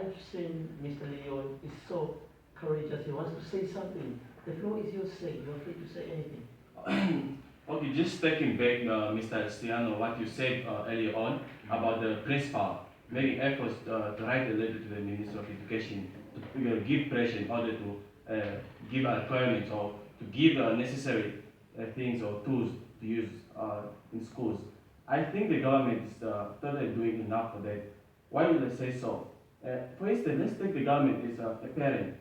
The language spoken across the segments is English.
I've seen Mr. Leon is so courageous. He wants to say something. The floor is yours. You're free to say anything. Okay, just taking back, Mr. Estiano, what you said earlier on about the principal making efforts to write a letter to the Minister of Education to give pressure in order to give requirements or to give necessary things or tools to use in schools. I think the government is totally doing enough for that. Why would I say so? For instance, let's take the government as a parent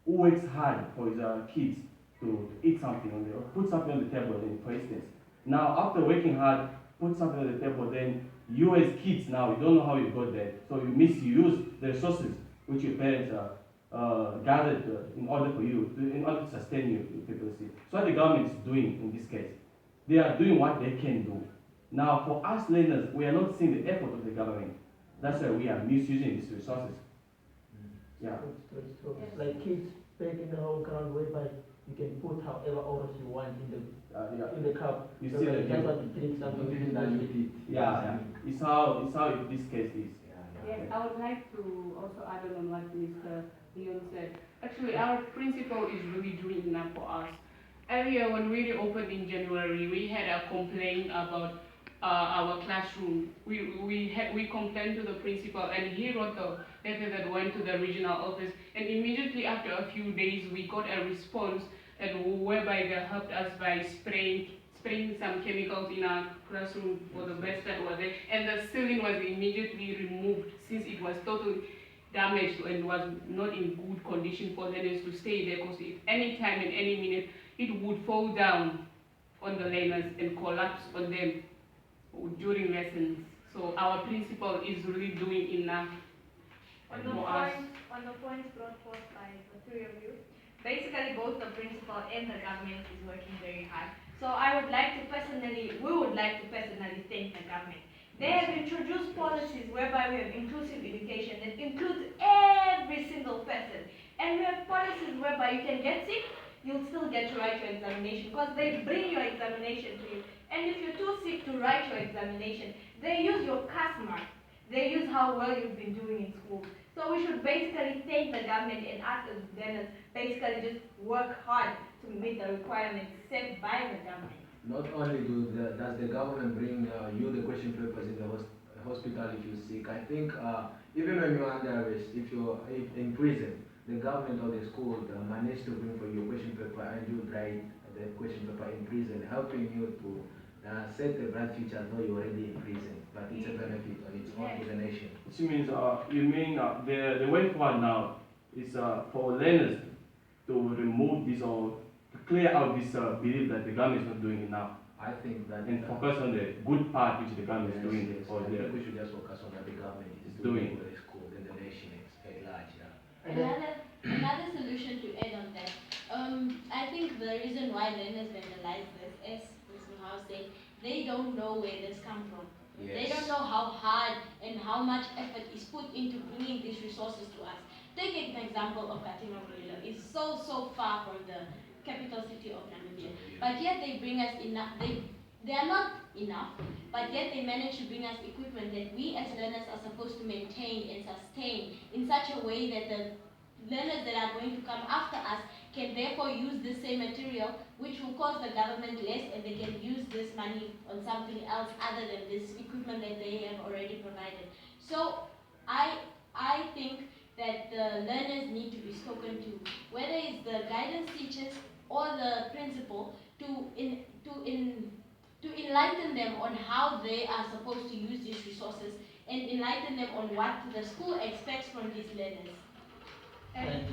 who works hard for his kids to eat something on the, or put something on the table, for instance. Now, after working hard, put something on the table, then you as kids now, you don't know how you got there. So you misuse the resources which your parents gathered in order for you, in order to sustain you, people see. So what the government is doing in this case, they are doing what they can do. Now, for us learners, we are not seeing the effort of the government. That's why we are misusing these resources. Yeah. It's like kids baking the whole ground whereby you can put however orders you want in the cup. You so see like that just want to drink something. Yeah. It's how this case is. Yes, I would like to also add on what Mr. Leon said. Actually, our principal is really doing enough for us. Earlier, when we reopened in January, we had a complaint about our classroom. We complained to the principal, and he wrote a letter that went to the regional office. And immediately after a few days, we got a response that whereby they helped us by spraying some chemicals in our classroom for the best that was there. And the ceiling was immediately removed since it was totally damaged and was not in good condition for learners to stay there, because at any time and any minute it would fall down on the learners and collapse on them during lessons. So our principal is really doing enough on the points brought forth by the three of you. Basically, both the principal and the government is working very hard. So we would like to personally thank the government. They have introduced policies whereby we have inclusive education that includes every single person. And we have policies whereby you can get sick, you'll still get to write your examination because they bring your examination to you. And if you're too sick to write your examination, they use your pass mark. They use how well you've been doing in school. So we should basically thank the government and us as learners basically just work hard to meet the requirements set by the government. Not only does the government bring you the question papers in the hospital if you're sick, I think even when you're under arrest, if you're in prison, the government or the school manage to bring for you a question paper and you write the question paper in prison, helping you to set a bright future though you're already in prison. But it's a benefit on its own to the nation. Which means, the way forward now is for learners to remove this or to clear out this belief that the government is not doing enough. I think that and focus on the good part which the government is doing. Yes, I think we should just focus on what the government is doing for the school and the nation at large. Another solution to add on that. I think the reason why learners vandalize this, as Mr. House said, they don't know where this comes from. Yes. They don't know how hard and how much effort is put into bringing these resources to us. Take an example of Caprivi. It's so far from the capital city of Namibia, but yet they bring us enough. They are not enough, but yet they manage to bring us equipment that we as learners are supposed to maintain and sustain in such a way that the learners that are going to come after us can therefore use the same material, which will cost the government less, and they can use this money on something else other than this equipment that they have already provided. So I think that the learners need to be spoken to, whether it's the guidance teachers or the principal, to enlighten them on how they are supposed to use these resources and enlighten them on what the school expects from these learners. And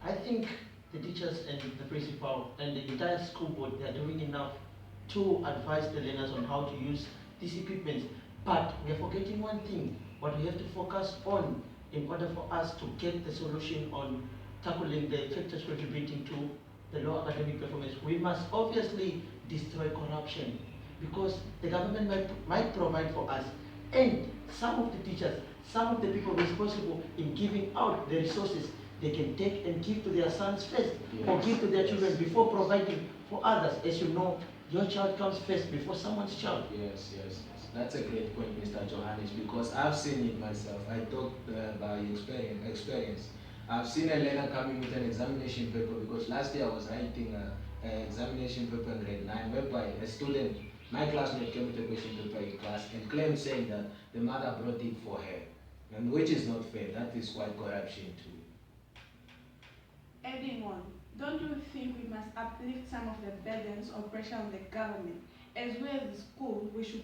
I think the teachers and the principal and the entire school board, they are doing enough to advise the learners on how to use these equipment. But we are forgetting one thing, what we have to focus on in order for us to get the solution on tackling the factors contributing to the low academic performance. We must obviously destroy corruption, because the government might provide for us, and some of the teachers, some of the people responsible in giving out the resources, they can take and give to their sons first, yes, or give to their children before providing for others. As you know, your child comes first before someone's child. Yes. That's a great point, Mr. Johannes, because I've seen it myself. I talked by experience. I've seen a learner coming with an examination paper because last year I was writing an examination paper in grade 9 whereby a student, my classmate, came with a question paper in class and claimed saying that the mother brought it for her, and which is not fair. That is quite corruption too. Adding on, don't you think we must uplift some of the burdens or pressure on the government? As well as the school, we should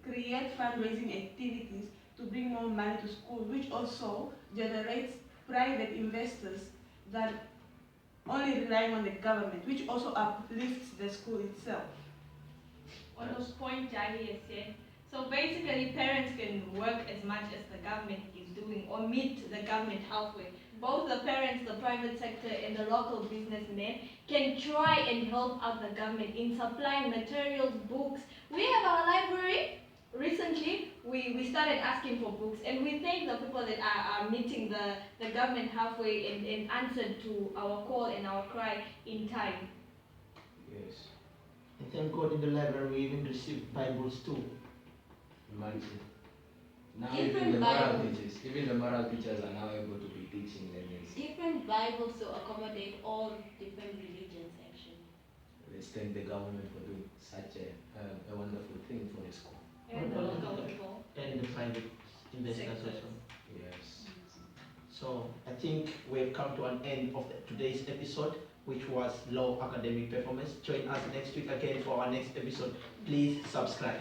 create fundraising activities to bring more money to school, which also generates private investors that only relying on the government, which also uplifts the school itself. On those points Jackie has said, so basically parents can work as much as the government is doing or meet the government halfway. Both the parents, the private sector and the local businessmen can try and help out the government in supplying materials, books. We have our library. Recently, we started asking for books, and we thank the people that are meeting the government halfway and answered to our call and our cry in time. Yes. And thank God in the library we even received Bibles too. Imagine. Now Different even the moral Bibles. teachers are now able to be teaching learners. Different Bibles to accommodate all different religions actually. Let's thank the government for doing such a wonderful thing for the school. And the local people. And the private investors also. Yes. So I think we've come to an end of today's episode, which was low academic performance. Join us next week again for our next episode. Please subscribe.